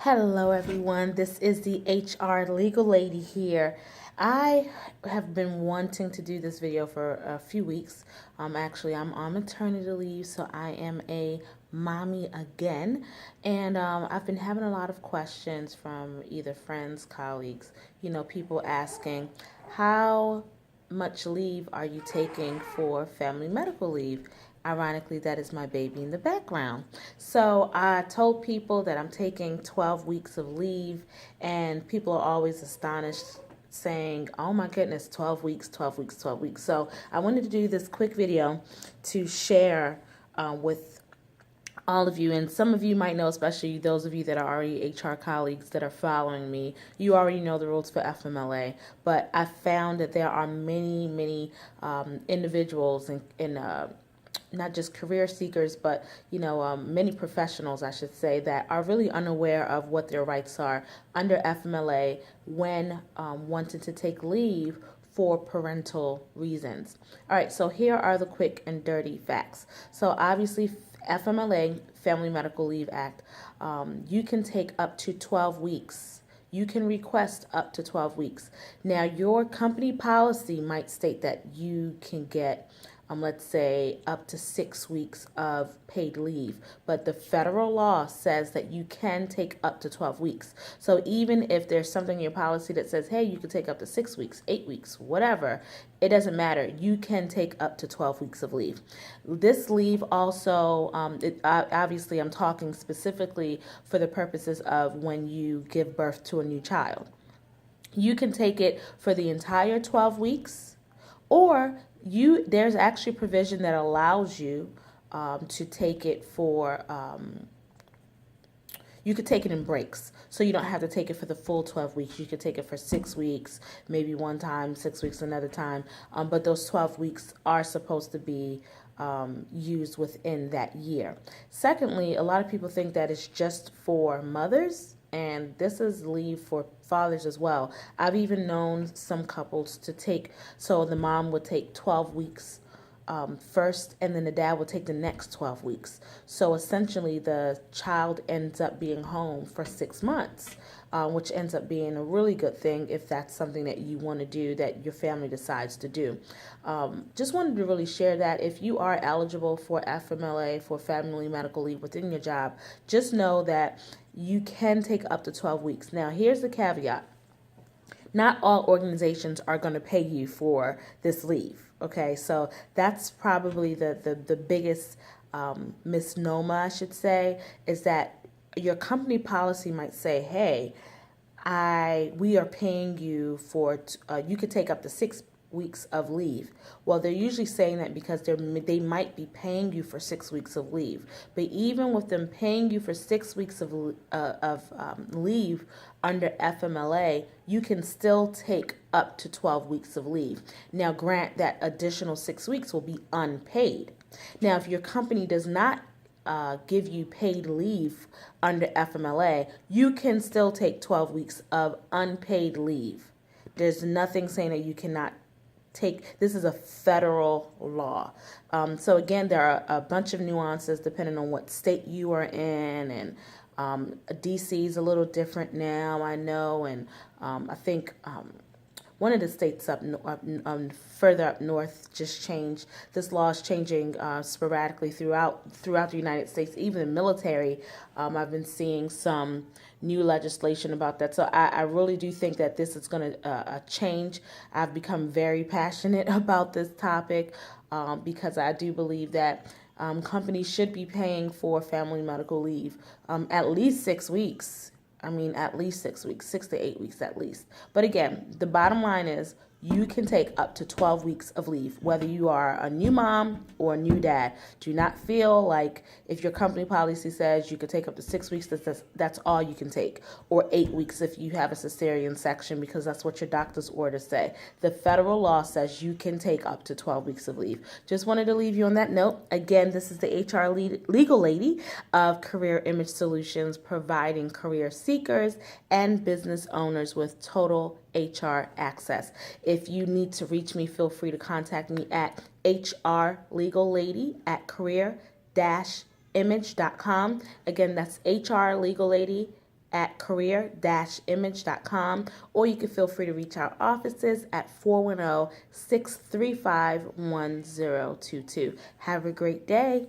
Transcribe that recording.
Hello, everyone. This is the HR legal lady here. I have been wanting to do this video for a few weeks. Actually, I'm on maternity leave, so I am a mommy again. And I've been having a lot of questions from either friends, colleagues, people asking, how much leave are you taking for family medical leave? Ironically, that is my baby in the background. So I told people that I'm taking 12 weeks of leave, and people are always astonished, saying, oh my goodness, 12 weeks, 12 weeks, 12 weeks. So I wanted to do this quick video to share with all of you, and some of you might know, especially those of you that are already HR colleagues that are following me, you already know the rules for FMLA, but I found that there are many individuals in not just career seekers, but many professionals, I should say, that are really unaware of what their rights are under FMLA when wanting to take leave for parental reasons. All right, so here are the quick and dirty facts. So obviously, FMLA, Family Medical Leave Act, you can take up to 12 weeks. You can request up to 12 weeks. Now, your company policy might state that you can get let's say up to 6 weeks of paid leave, but the federal law says that you can take up to 12 weeks. So even if there's something in your policy that says, hey, you can take up to 6 weeks, 8 weeks, whatever, it doesn't matter. You can take up to 12 weeks of leave. This leave also, obviously I'm talking specifically for the purposes of when you give birth to a new child. You can take it for the entire 12 weeks, or there's actually provision that allows you to take it for you could take it in breaks. So you don't have to take it for the full 12 weeks. You could take it for 6 weeks, maybe one time, 6 weeks another time. But those 12 weeks are supposed to be used within that year. Secondly, a lot of people think that it's just for mothers, and this is leave for fathers as well. I've even known some couples to take, so the mom would take 12 weeks first, and then the dad will take the next 12 weeks. So essentially, the child ends up being home for 6 months, which ends up being a really good thing if that's something that you want to do, that your family decides to do. Just wanted to really share that if you are eligible for FMLA, for family medical leave within your job, just know that you can take up to 12 weeks. Now, here's the caveat. Not all organizations are going to pay you for this leave. Okay, so that's probably the biggest misnomer, I should say, is that your company policy might say, hey, we are paying you for, you could take up to 6 weeks of leave. Well, they're usually saying that because they might be paying you for 6 weeks of leave. But even with them paying you for 6 weeks of leave under FMLA, you can still take up to 12 weeks of leave. Now, grant that additional 6 weeks will be unpaid. Now, if your company does not give you paid leave under FMLA, you can still take 12 weeks of unpaid leave. There's nothing saying that you cannot take. This is a federal law. So again, there are a bunch of nuances depending on what state you are in, and DC is a little different now, I know, and I think one of the states further up north just changed. This law is changing sporadically throughout the United States. Even the military, I've been seeing some new legislation about that. So I really do think that this is going to change. I've become very passionate about this topic because I do believe that companies should be paying for family medical leave at least 6 weeks. At least 6 weeks, 6 to 8 weeks at least. But again, the bottom line is you can take up to 12 weeks of leave, whether you are a new mom or a new dad. Do not feel like if your company policy says you could take up to 6 weeks, that's all you can take, or 8 weeks if you have a cesarean section, because that's what your doctor's orders say. The federal law says you can take up to 12 weeks of leave. Just wanted to leave you on that note. Again, this is the HR legal lady of Career Image Solutions, providing career seekers and business owners with total HR access. If you need to reach me, feel free to contact me at hrlegallady@career-image.com. Again, that's hrlegallady at career-image.com, or you can feel free to reach our offices at 410-635-1022. Have a great day.